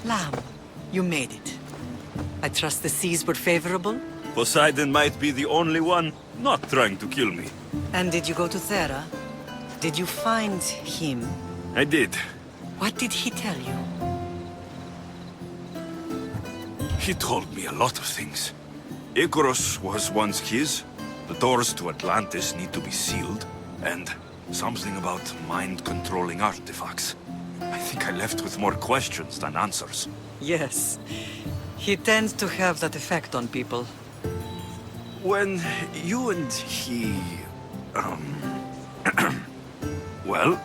Lamb, you made it. I trust the seas were favorable? Poseidon might be the only one not trying to kill me. And did you go to Thera? Did you find him? I did. What did he tell you? He told me a lot of things. Icarus was once his. The doors to Atlantis need to be sealed. And something about mind-controlling artifacts. I think I left with more questions than answers. Yes. He tends to have that effect on people. When you and he... well,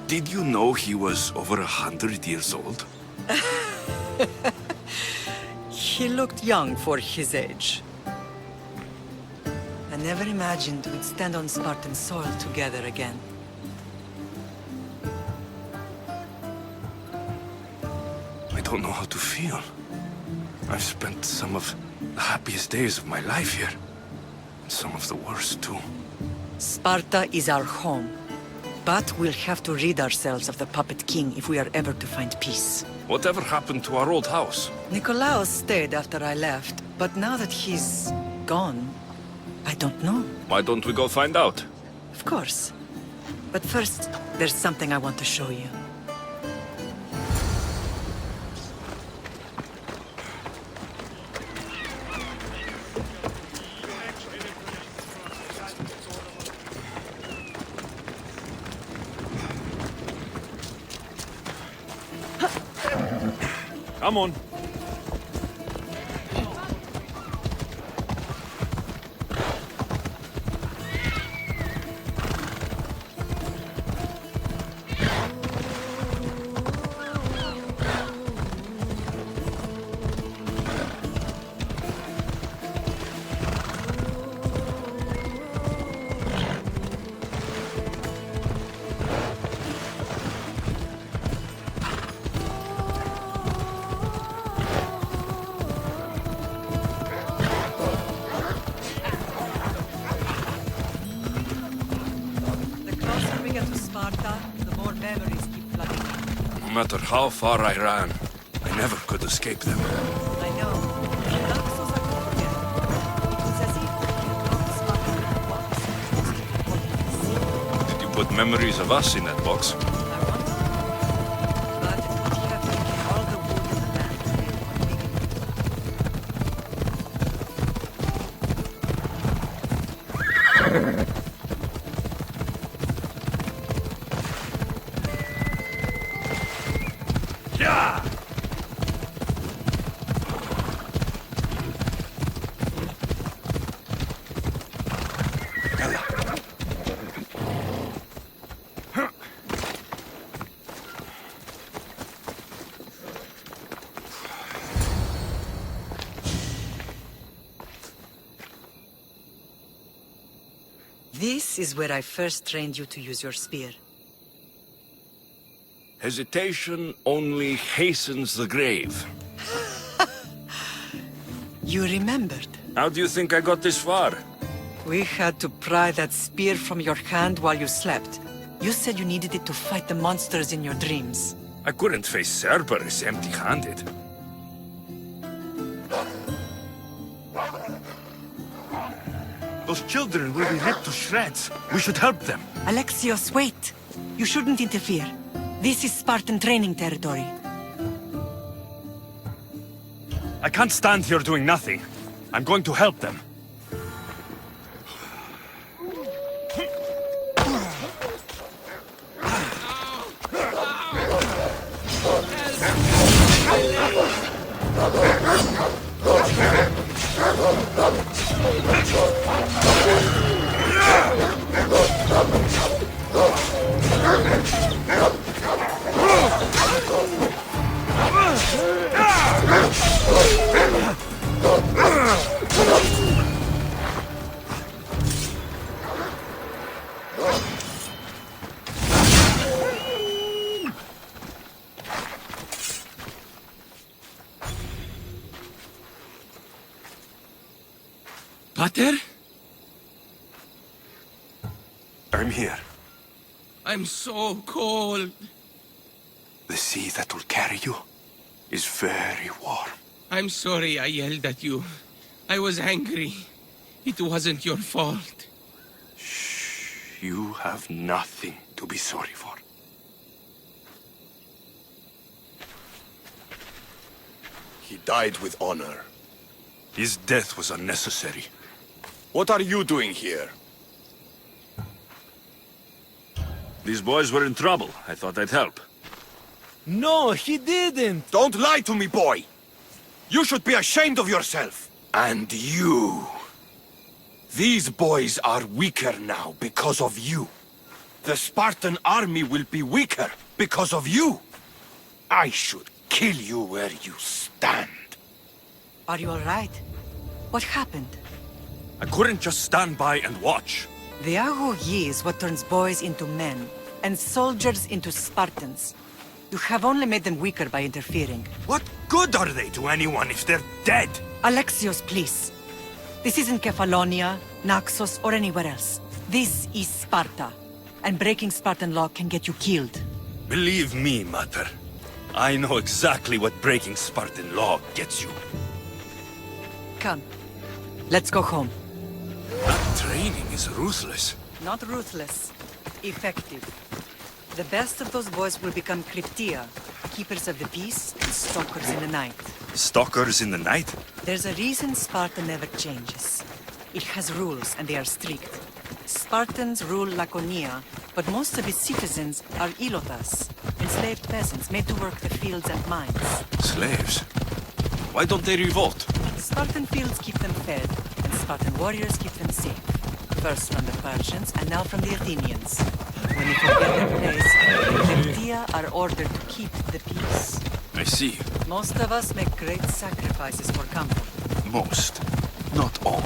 did you know he was over 100 years old? He looked young for his age. I never imagined we'd stand on Spartan soil together again. I don't know how to feel. I've spent some of the happiest days of my life here. And some of the worst, too. Sparta is our home. But we'll have to rid ourselves of the Puppet King if we are ever to find peace. Whatever happened to our old house? Nikolaos stayed after I left, but now that he's gone, I don't know. Why don't we go find out? Of course. But first, there's something I want to show you. Come on. No matter how far I ran, I never could escape them. I know. Dinosaurs are cool again. It was as if we had brought Sparta in a box. Did you put memories of us in that box? I want to. But we have taken all the wood in the land. Yeah! This is where I first trained you to use your spear. Hesitation only hastens the grave. You remembered. How do you think I got this far? We had to pry that spear from your hand while you slept. You said you needed it to fight the monsters in your dreams. I couldn't face Cerberus empty-handed. Those children will be ripped to shreds. We should help them. Alexios, wait! You shouldn't interfere. This is Spartan training territory. I can't stand here doing nothing. I'm going to help them. Pater? I'm here. I'm so cold. The sea that will carry you. is very warm. I'm sorry I yelled at you. I was angry. It wasn't your fault. You have nothing to be sorry for. He died with honor. His death was unnecessary. What are you doing here? These boys were in trouble. I thought I'd help. No, he didn't! Don't lie to me, boy! You should be ashamed of yourself. And you. These boys are weaker now because of you. The Spartan army will be weaker because of you. I should kill you where you stand. Are you all right? What happened? I couldn't just stand by and watch. The Agogi is what turns boys into men, and soldiers into Spartans. You have only made them weaker by interfering. What good are they to anyone if they're dead? Alexios, please. This isn't Kefalonia, Naxos, or anywhere else. This is Sparta, and breaking Spartan law can get you killed. Believe me, Mater. I know exactly what breaking Spartan law gets you. Come, let's go home. That training is ruthless. Not ruthless, effective. The best of those boys will become Cryptia, keepers of the peace and stalkers in the night. Stalkers in the night? There's a reason Sparta never changes. It has rules, and they are strict. Spartans rule Laconia, but most of its citizens are ilotas, enslaved peasants made to work the fields and mines. Slaves? Why don't they revolt? Spartan fields keep them fed, and Spartan warriors keep them safe. First from the Persians, and now from the Athenians. When they forget their place, the Cryptia are ordered to keep the peace. I see. Most of us make great sacrifices for comfort. Most. Not all.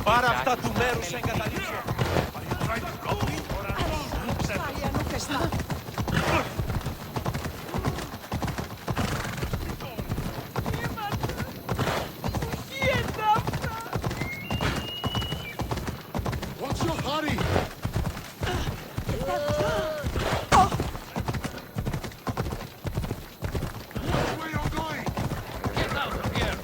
Πάρα αυτά του μέρους εγκαταλείψω. What's your hurry? Where you're going? Get out of here!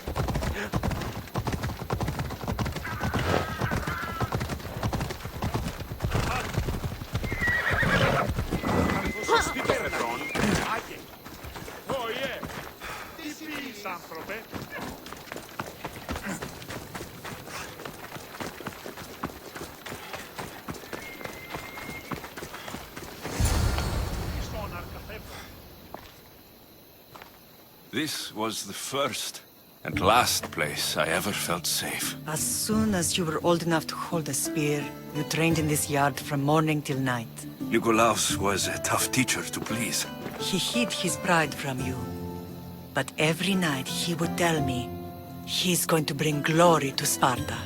This was the first and last place I ever felt safe. As soon as you were old enough to hold a spear, you trained in this yard from morning till night. Nikolaos was a tough teacher to please. He hid his pride from you. But every night he would tell me, he's going to bring glory to Sparta.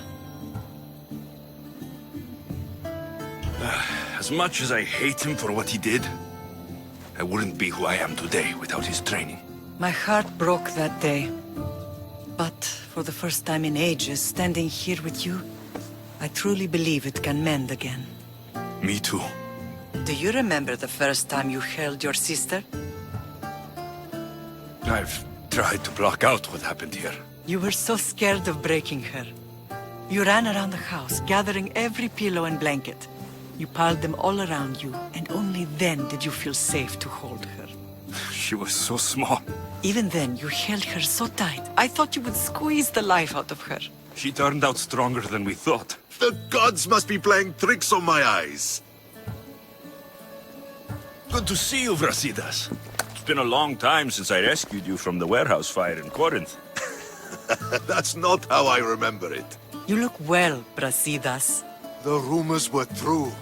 As much as I hate him for what he did, I wouldn't be who I am today without his training. My heart broke that day. But for the first time in ages, standing here with you, I truly believe it can mend again. Me too. Do you remember the first time you held your sister? I've tried to block out what happened here. You were so scared of breaking her. You ran around the house, gathering every pillow and blanket. You piled them all around you, and only then did you feel safe to hold her. She was so small. Even then, you held her so tight, I thought you would squeeze the life out of her. She turned out stronger than we thought. The gods must be playing tricks on my eyes. Good to see you, Brasidas. It's been a long time since I rescued you from the warehouse fire in Corinth. That's not how I remember it. You look well, Brasidas. The rumors were true.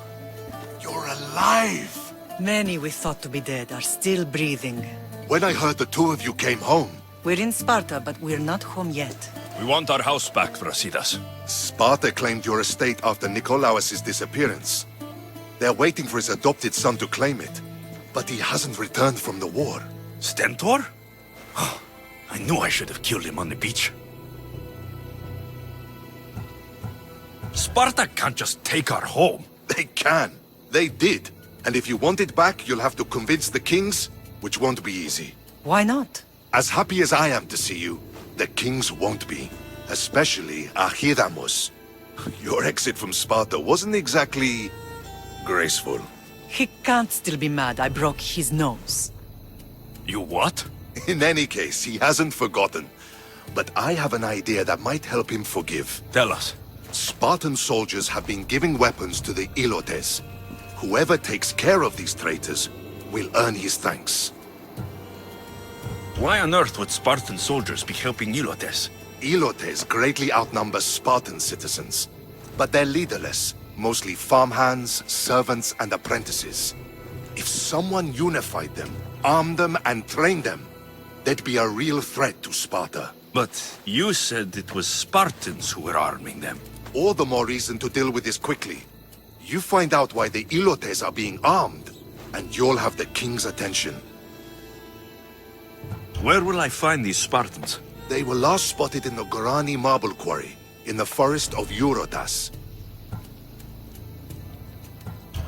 You're alive! Many we thought to be dead are still breathing. When I heard the two of you came home, We're in Sparta, but we're not home yet. We want our house back, Brasidas. Sparta claimed your estate after Nikolaos' disappearance. They're waiting for his adopted son to claim it. But he hasn't returned from the war. Stentor? I knew I should have killed him on the beach. Sparta can't just take our home. They can. They did. And if you want it back, you'll have to convince the kings, which won't be easy. Why not? As happy as I am to see you, the kings won't be. Especially Archidamos. Your exit from Sparta wasn't exactly graceful. He can't still be mad I broke his nose. You what? In any case, he hasn't forgotten. But I have an idea that might help him forgive. Tell us. Spartan soldiers have been giving weapons to the Ilotes. Whoever takes care of these traitors will earn his thanks. Why on earth would Spartan soldiers be helping Ilotes? Ilotes greatly outnumber Spartan citizens, but they're leaderless, mostly farmhands, servants, and apprentices. If someone unified them, armed them, and trained them, they'd be a real threat to Sparta. But you said it was Spartans who were arming them. All the more reason to deal with this quickly. You find out why the Ilotes are being armed, and you'll have the king's attention. Where will I find these Spartans? They were last spotted in the Gorani marble quarry, in the forest of Eurotas.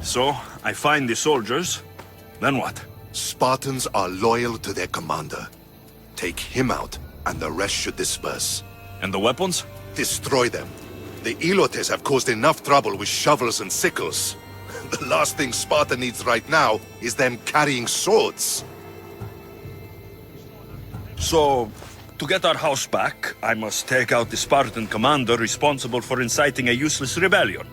So, I find the soldiers, then what? Spartans are loyal to their commander. Take him out, and the rest should disperse. And the weapons? Destroy them. The Ilotes have caused enough trouble with shovels and sickles. The last thing Sparta needs right now is them carrying swords. So, to get our house back, I must take out the Spartan commander responsible for inciting a useless rebellion.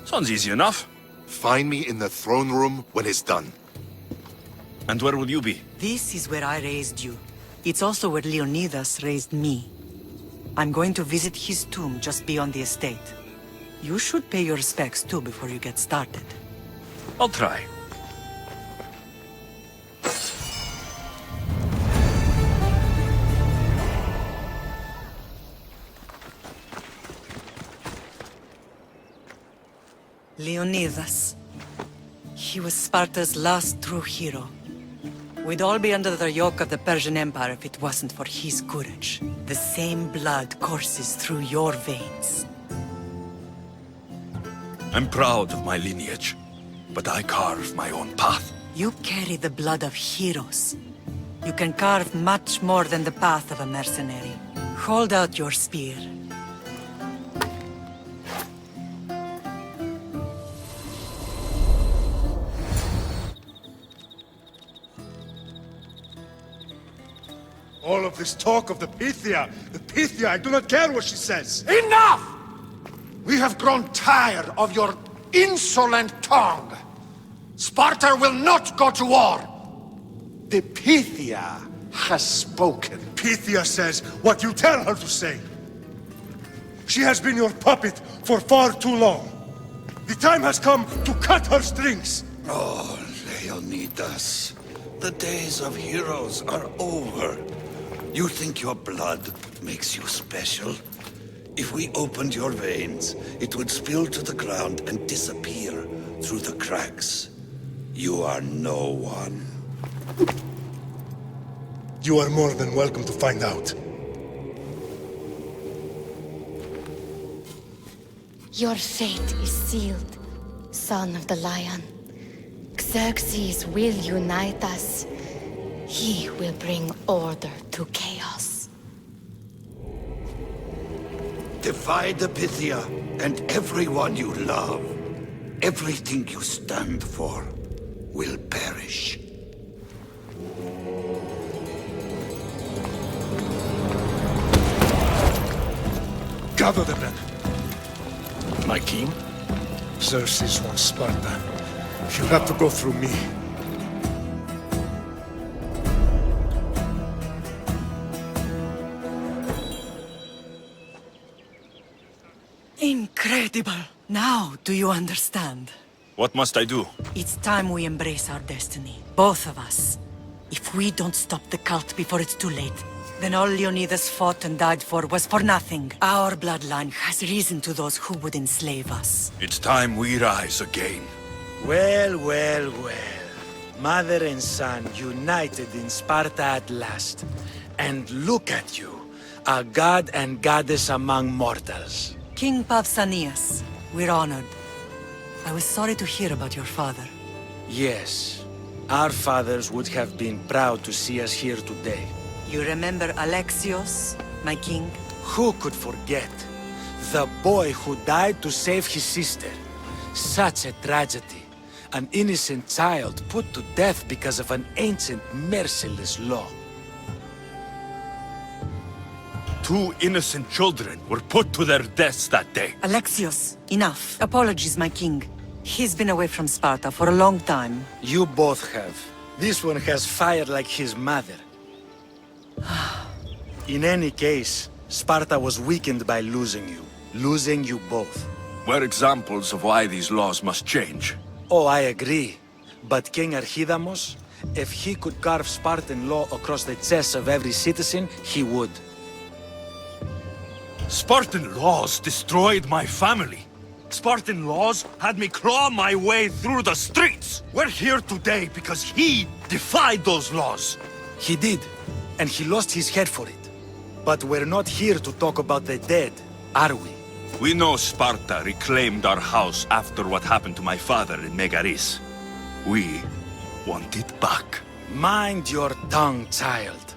Sounds easy enough. Find me in the throne room when it's done. And where will you be? This is where I raised you. It's also where Leonidas raised me. I'm going to visit his tomb just beyond the estate. You should pay your respects too before you get started. I'll try. Leonidas. He was Sparta's last true hero. We'd all be under the yoke of the Persian Empire if it wasn't for his courage. The same blood courses through your veins. I'm proud of my lineage, but I carve my own path. You carry the blood of heroes. You can carve much more than the path of a mercenary. Hold out your spear. All of this talk of the Pythia, I do not care what she says. Enough! We have grown tired of your insolent tongue. Sparta will not go to war. The Pythia has spoken. Pythia says what you tell her to say. She has been your puppet for far too long. The time has come to cut her strings. Oh, Leonidas, the days of heroes are over. You think your blood makes you special? If we opened your veins, it would spill to the ground and disappear through the cracks. You are no one. You are more than welcome to find out. Your fate is sealed, son of the lion. Xerxes will unite us. He will bring order to chaos. Divide the Pythia and everyone you love. Everything you stand for will perish. Gather the men. My king? Xerxes wants Sparta. She'll have to go through me. Incredible! Now, do you understand? What must I do? It's time we embrace our destiny. Both of us. If we don't stop the cult before it's too late, then all Leonidas fought and died for was for nothing. Our bloodline has risen to those who would enslave us. It's time we rise again. Well, well, well. Mother and son united in Sparta at last. And look at you, a god and goddess among mortals. King Pausanias, we're honored. I was sorry to hear about your father. Yes. Our fathers would have been proud to see us here today. You remember Alexios, my king? Who could forget? The boy who died to save his sister. Such a tragedy. An innocent child put to death because of an ancient, merciless law. 2 innocent children were put to their deaths that day. Alexios, enough. Apologies, my king. He's been away from Sparta for a long time. You both have. This one has fire like his mother. In any case, Sparta was weakened by losing you. Losing you both. We're examples of why these laws must change. Oh, I agree. But King Archidamos, if he could carve Spartan law across the chests of every citizen, he would. Spartan laws destroyed my family. Spartan laws had me claw my way through the streets. We're here today because he defied those laws. He did, and he lost his head for it. But we're not here to talk about the dead, are we? We know Sparta reclaimed our house after what happened to my father in Megaris. We want it back. Mind your tongue, child.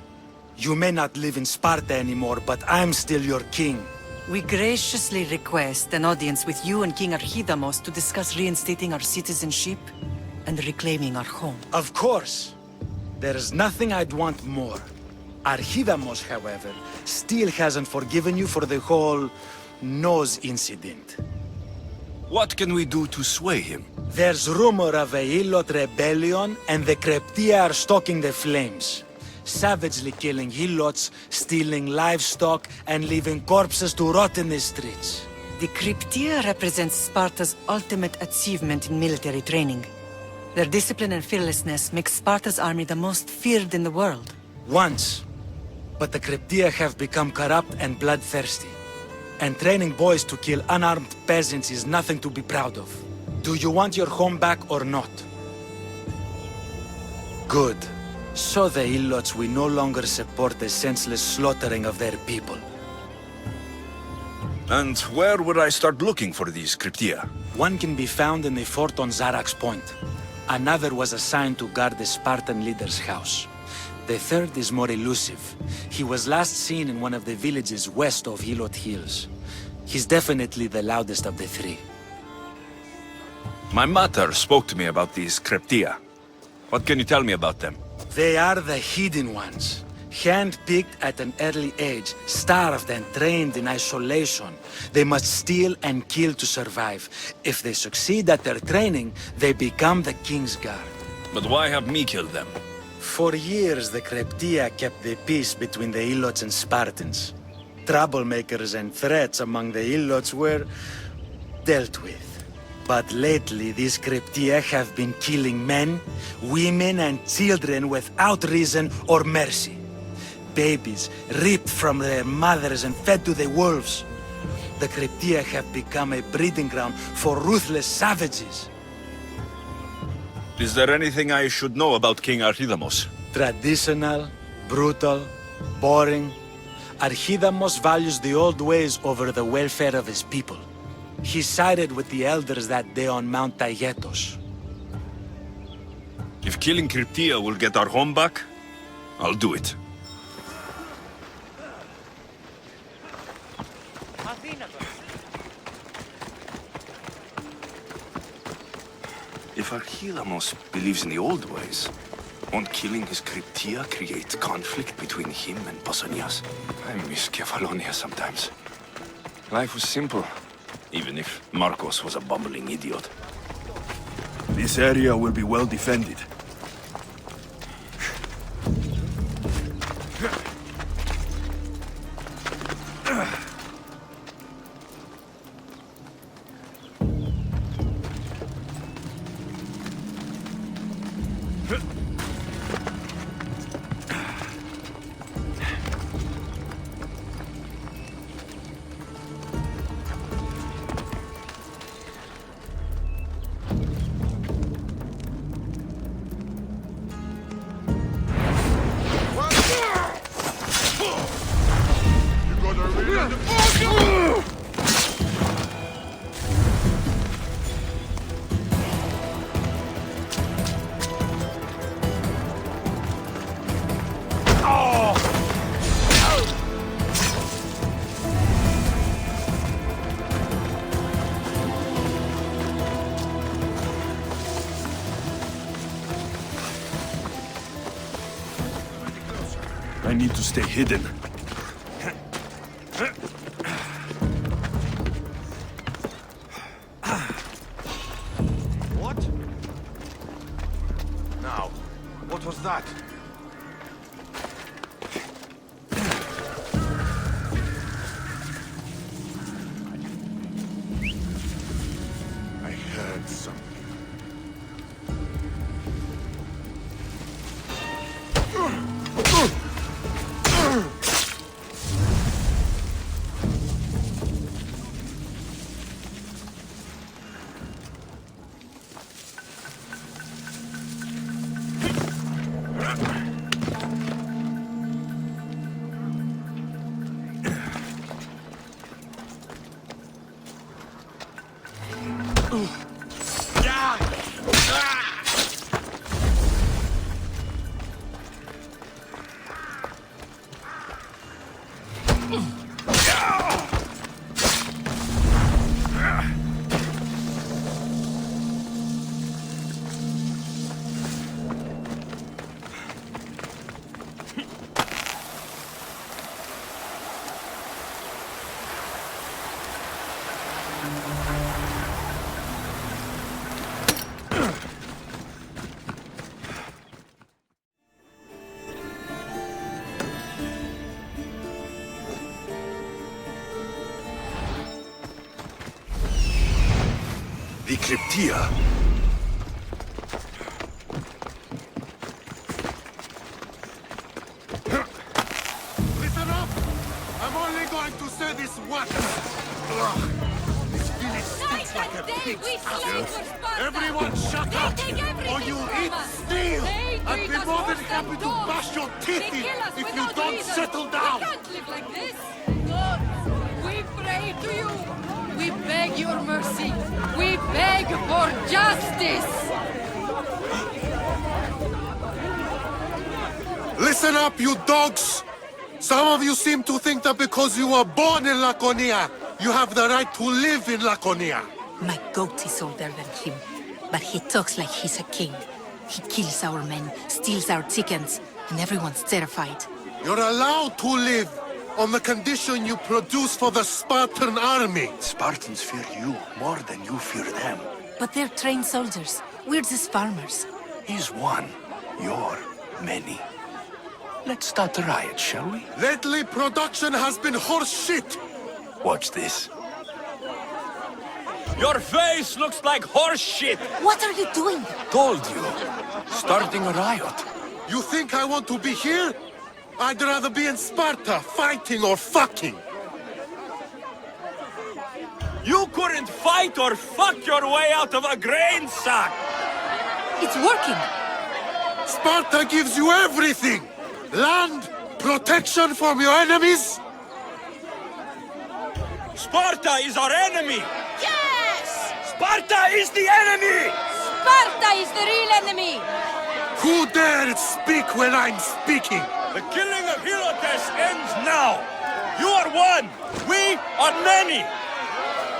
You may not live in Sparta anymore, but I'm still your king. We graciously request an audience with you and King Archidamos to discuss reinstating our citizenship and reclaiming our home. Of course. There's nothing I'd want more. Archidamos, however, still hasn't forgiven you for the whole nose incident. What can we do to sway him? There's rumor of a Hilot rebellion, and the Kreptia are stoking the flames. Savagely killing Hilots, stealing livestock, and leaving corpses to rot in the streets. The Cryptia represents Sparta's ultimate achievement in military training. Their discipline and fearlessness make Sparta's army the most feared in the world. Once. But the Cryptia have become corrupt and bloodthirsty. And training boys to kill unarmed peasants is nothing to be proud of. Do you want your home back or not? Good. So the Ilots will no longer support the senseless slaughtering of their people. And where would I start looking for these Cryptia? One can be found in the fort on Zarak's Point. Another was assigned to guard the Spartan leader's house. The third is more elusive. He was last seen in one of the villages west of Hilot Hills. He's definitely the loudest of the 3. My mother spoke to me about these Cryptia. What can you tell me about them? They are the hidden ones. Hand-picked at an early age, starved and trained in isolation. They must steal and kill to survive. If they succeed at their training, they become the King's Guard. But why have me killed them? For years, the Cryptia kept the peace between the Ilots and Spartans. Troublemakers and threats among the Ilots were dealt with. But lately, these Cryptia have been killing men, women, and children without reason or mercy. Babies ripped from their mothers and fed to the wolves. The Cryptia have become a breeding ground for ruthless savages. Is there anything I should know about King Archidamos? Traditional, brutal, boring. Archidamos values the old ways over the welfare of his people. He sided with the elders that day on Mount Taygetos. If killing Cryptia will get our home back, I'll do it. If Archidamos believes in the old ways, won't killing his Cryptia create conflict between him and Pausanias? I miss Kefalonia sometimes. Life was simple, even if Marcos was a bumbling idiot. This area will be well defended. need to stay hidden. What? Now, what was that? I heard something. The Cryptia. Listen up! I'm only going to say this once. This village stinks like a pig's ass. Everyone shut up! Or you'll eat steel! I'd be more than happy to bash your teeth in if you don't settle down! We can't live like this! God, we pray to you! We beg your mercy! We beg for justice! Listen up, you dogs! Some of you seem to think that because you were born in Laconia, you have the right to live in Laconia. My goat is older than him, but he talks like he's a king. He kills our men, steals our chickens, and everyone's terrified. You're allowed to live on the condition you produce for the Spartan army. Spartans fear you more than you fear them. But they're trained soldiers. We're just farmers. He's one. You're many. Let's start a riot, shall we? Lately, production has been horse shit. Watch this. Your face looks like horse shit! What are you doing? Told you. Starting a riot. You think I want to be here? I'd rather be in Sparta, fighting or fucking. You couldn't fight or fuck your way out of a grain sack! It's working! Sparta gives you everything! Land, protection from your enemies. Sparta is our enemy! Yes! Sparta is the enemy! Sparta is the real enemy! Who dared speak when I'm speaking? The killing of Helotes ends now! You are one! We are many!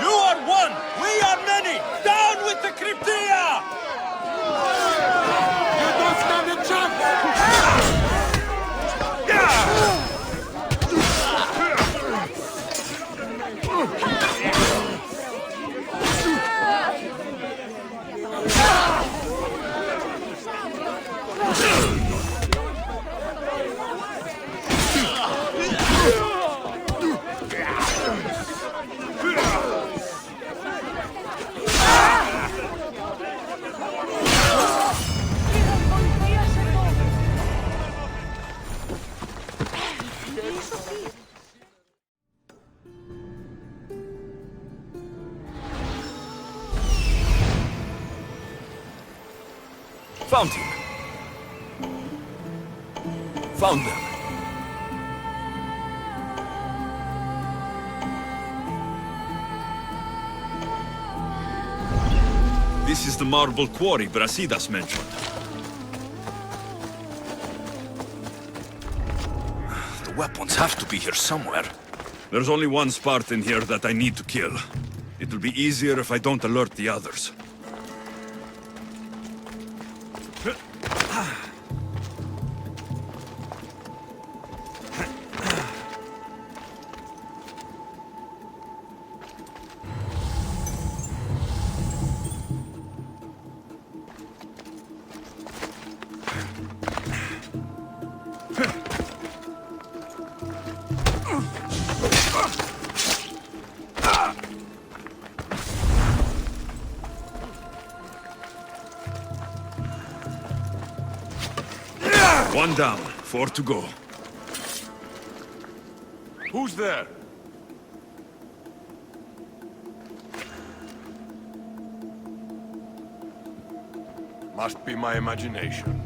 You are one! We are many! Down with the Cryptia! You don't stand a chance! Found him. Found them. This is the marble quarry Brasidas mentioned. The weapons have to be here somewhere. There's only one Spartan here that I need to kill. It will be easier if I don't alert the others. One down, 4 to go. Who's there? Must be my imagination.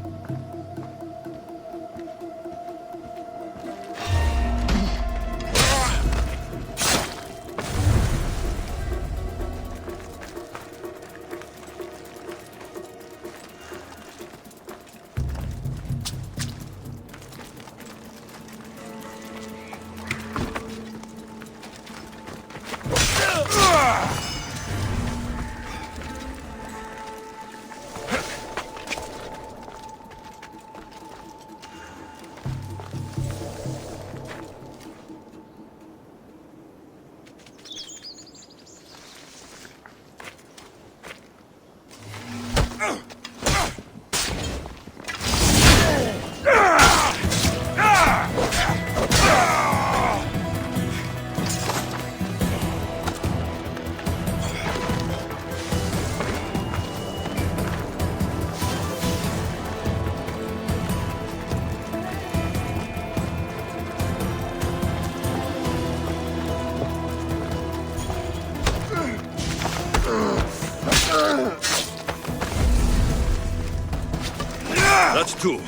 That's 2.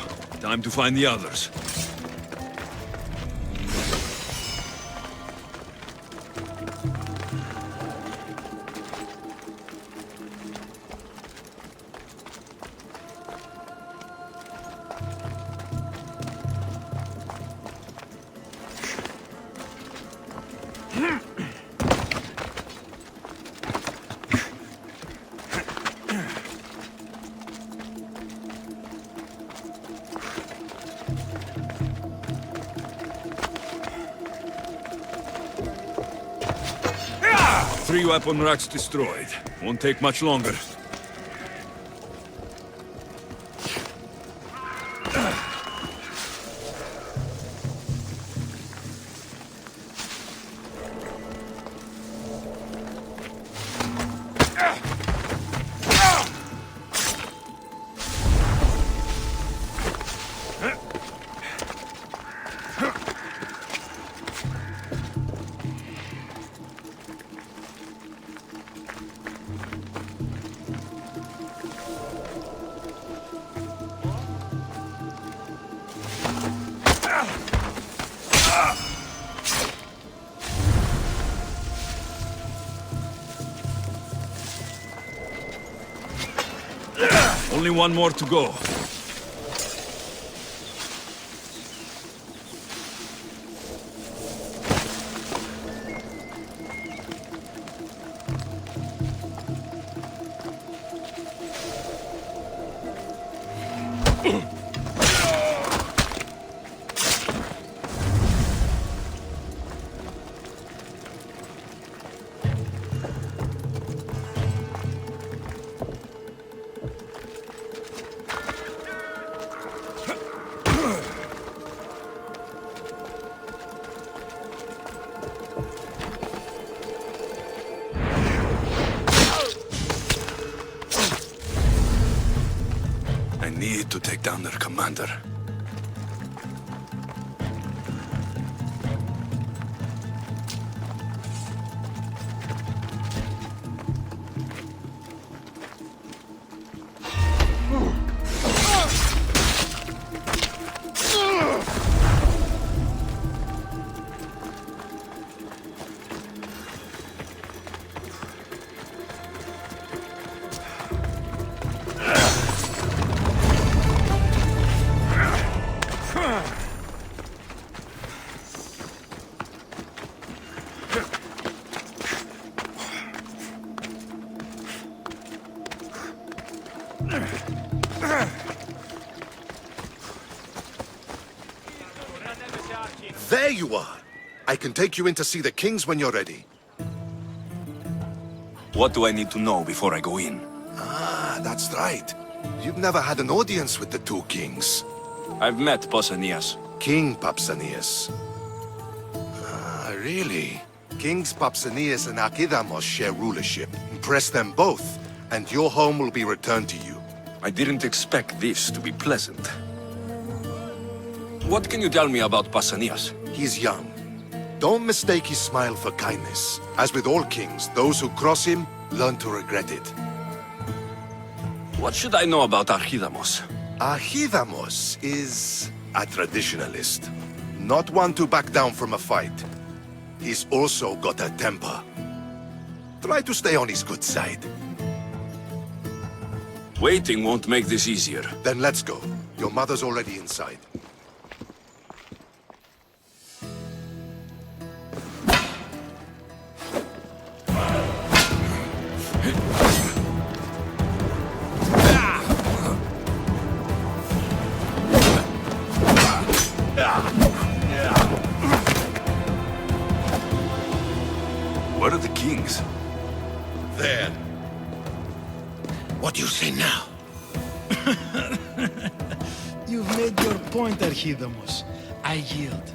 Time to find the others. Three weapon racks destroyed. Won't take much longer. Only one more to go. I need to take down their commander. There you are! I can take you in to see the kings when you're ready. What do I need to know before I go in? Ah, that's right. You've never had an audience with the two kings. I've met Pausanias. King Pausanias. Ah, really? Kings Pausanias and Archidamos share rulership. Impress them both, and your home will be returned to you. I didn't expect this to be pleasant. What can you tell me about Pausanias? He's young. Don't mistake his smile for kindness. As with all kings, those who cross him learn to regret it. What should I know about Archidamos? Archidamos is a traditionalist. Not one to back down from a fight. He's also got a temper. Try to stay on his good side. Waiting won't make this easier. Then let's go. Your mother's already inside. Where are the kings? There. What do you say now? You've made your point, Archidamos. I yield.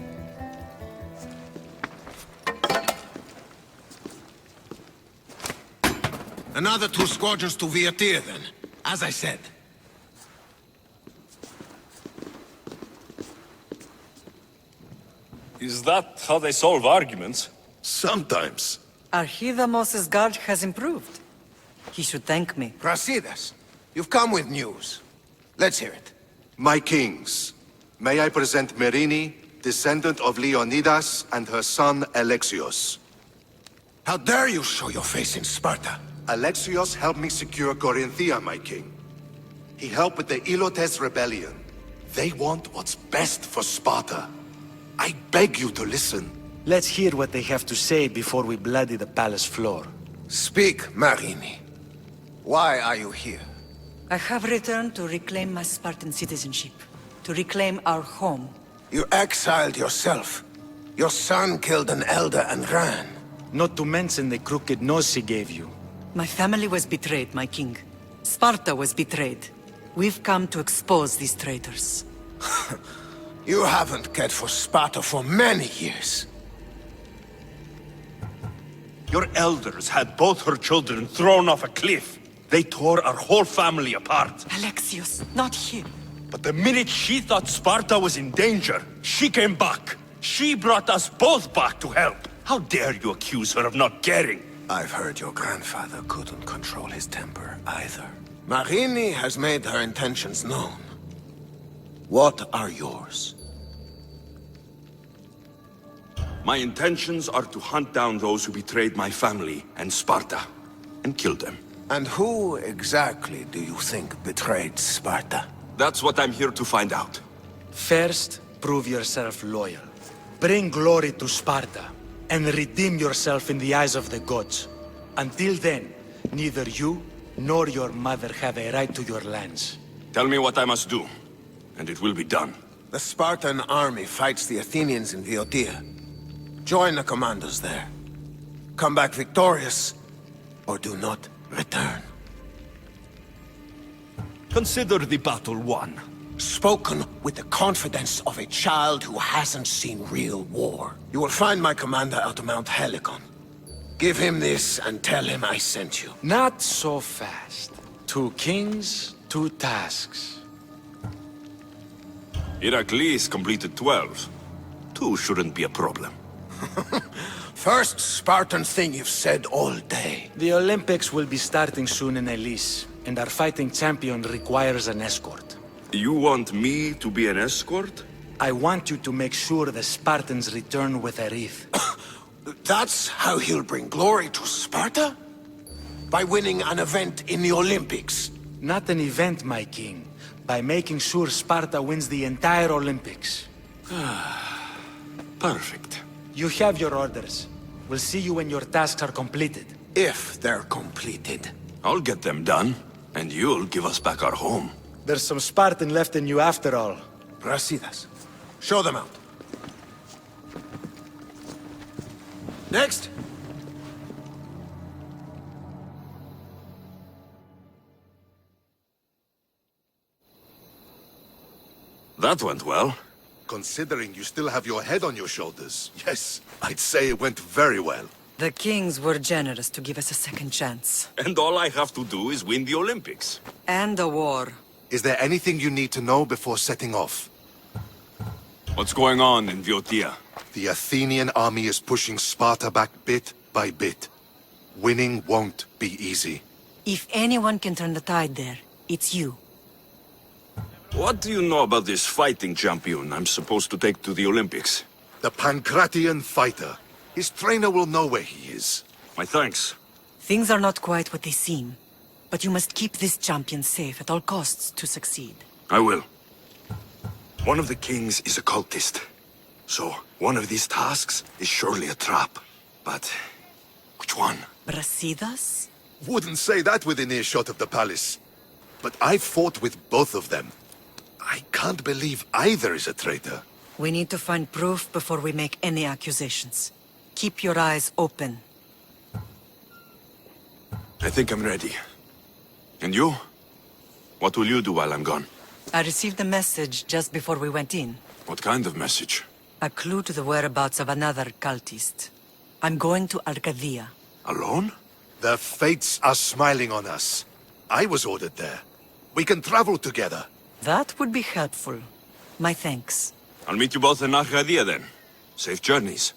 Another 2 squadrons to Viatir, then. As I said. Is that how they solve arguments? Sometimes. Archidamos's guard has improved. He should thank me. Brasidas, you've come with news. Let's hear it. My kings, may I present Merini, descendant of Leonidas, and her son Alexios. How dare you show your face in Sparta? Alexios helped me secure Corinthia, my king. He helped with the Ilotes rebellion. They want what's best for Sparta. I beg you to listen. Let's hear what they have to say before we bloody the palace floor. Speak, Marini. Why are you here? I have returned to reclaim my Spartan citizenship, to reclaim our home. You exiled yourself. Your son killed an elder and ran. Not to mention the crooked nose he gave you. My family was betrayed, my king. Sparta was betrayed. We've come to expose these traitors. You haven't cared for Sparta for many years. Your elders had both her children thrown off a cliff. They tore our whole family apart. Alexios, not him. But the minute she thought Sparta was in danger, she came back. She brought us both back to help. How dare you accuse her of not caring? I've heard your grandfather couldn't control his temper either. Marini has made her intentions known. What are yours? My intentions are to hunt down those who betrayed my family and Sparta, and kill them. And who exactly do you think betrayed Sparta? That's what I'm here to find out. First, prove yourself loyal. Bring glory to Sparta, and redeem yourself in the eyes of the gods. Until then, neither you nor your mother have a right to your lands. Tell me what I must do, and it will be done. The Spartan army fights the Athenians in Viotia. Join the commandos there. Come back victorious, or do not return. Consider the battle won. Spoken with the confidence of a child who hasn't seen real war. You will find my commander at Mount Helicon. Give him this and tell him I sent you. Not so fast. 2 kings, 2 tasks. Heracles completed 12. 2 shouldn't be a problem. First Spartan thing you've said all day. The Olympics will be starting soon in Elise, and our fighting champion requires an escort. You want me to be an escort? I want you to make sure the Spartans return with a wreath. That's how he'll bring glory to Sparta? By winning an event in the Olympics? Not an event, my king. By making sure Sparta wins the entire Olympics. Perfect. You have your orders. We'll see you when your tasks are completed. If they're completed. I'll get them done, and you'll give us back our home. There's some Spartan left in you after all. Brasidas, show them out. Next. That went well. Considering you still have your head on your shoulders, yes, I'd say it went very well. The kings were generous to give us a second chance. And all I have to do is win the Olympics. And a war. Is there anything you need to know before setting off? What's going on in Viotia? The Athenian army is pushing Sparta back bit by bit. Winning won't be easy. If anyone can turn the tide there, it's you. What do you know about this fighting champion I'm supposed to take to the Olympics? The Pancratian fighter. His trainer will know where he is. My thanks. Things are not quite what they seem, but you must keep this champion safe at all costs to succeed. I will. One of the kings is a cultist. So, one of these tasks is surely a trap. But, which one? Brasidas? Wouldn't say that within earshot of the palace. But I fought with both of them. I can't believe either is a traitor. We need to find proof before we make any accusations. Keep your eyes open. I think I'm ready. And you? What will you do while I'm gone? I received a message just before we went in. What kind of message? A clue to the whereabouts of another cultist. I'm going to Arcadia. Alone? The fates are smiling on us. I was ordered there. We can travel together. That would be helpful. My thanks. I'll meet you both in Arcadia then. Safe journeys.